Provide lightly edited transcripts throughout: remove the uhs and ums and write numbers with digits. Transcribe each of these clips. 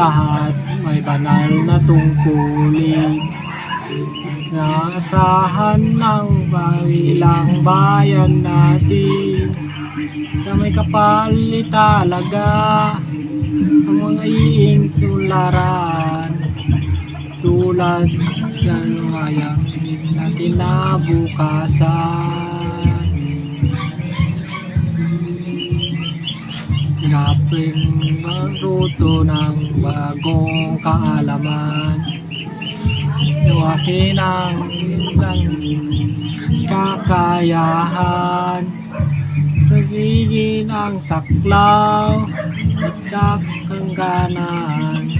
Lahat may banal na tungkulin, naasahan ng ilang bayan natin. Sa may kapalit talaga ang mga iingtularan, tulad ng hayang na kinabukasan. Tinaping maruto ng bagong kaalaman, yung akin ang ilang kakayahan. Pagiging ang saklaw at kakangganan,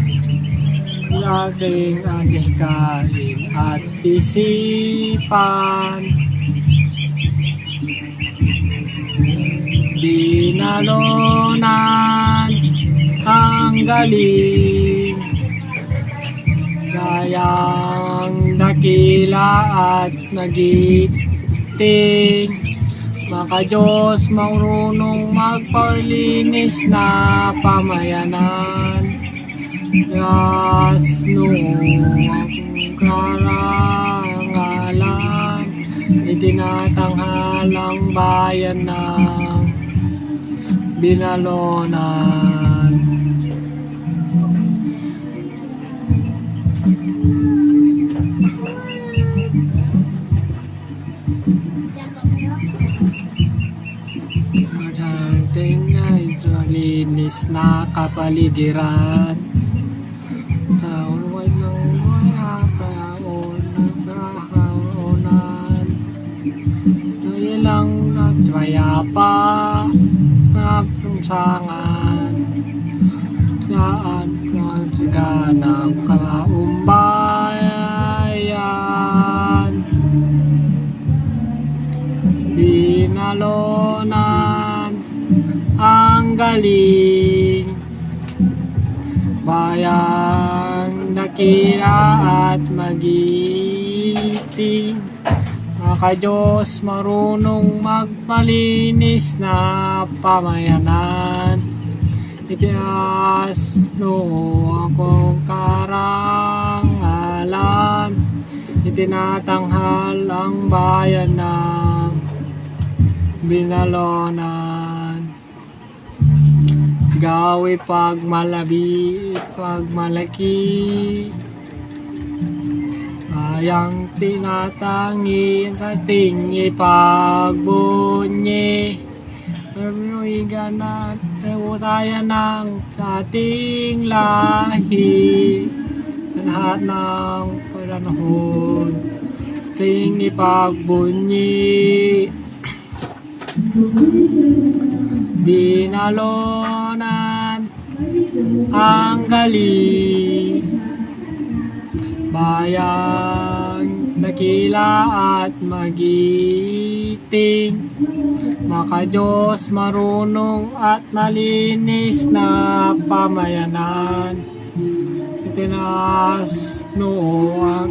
laging ang hikain at isipan. Binalunan ang galing, gayang dakila at nagiting. Maka-Diyos marunong magpalinis na pamayanan. Yasno akong karangalan, itinatanghal ang bayan ng Binalunan. Tingay linis na kapaligiran, taon ng mga kaon nagkakaunan, ilang nagpayapa napungsangan, saan magsiganang kaumbayan. Binalunan ang galing, bayang dakila at magiting. Maka-Diyos marunong magpalinis na pamayanan. Itinasno akong karangalan, itinatanghal ang bayan ng Binalunan. Sigawi pagmalabi, pagmalaki, ayang tinatangi ang ating ipagbunyi. Permigan at tayo ng ating lahi, lahat ng panahon ating ipagbunyi. Binalunan ang galing, bayang dakila at magiting. Maka-Diyos marunong at malinis na pamayanan. Itinasno ang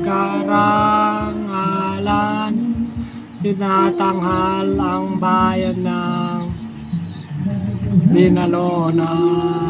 karangalan, tinatanghal ang bayan ng Binalunan.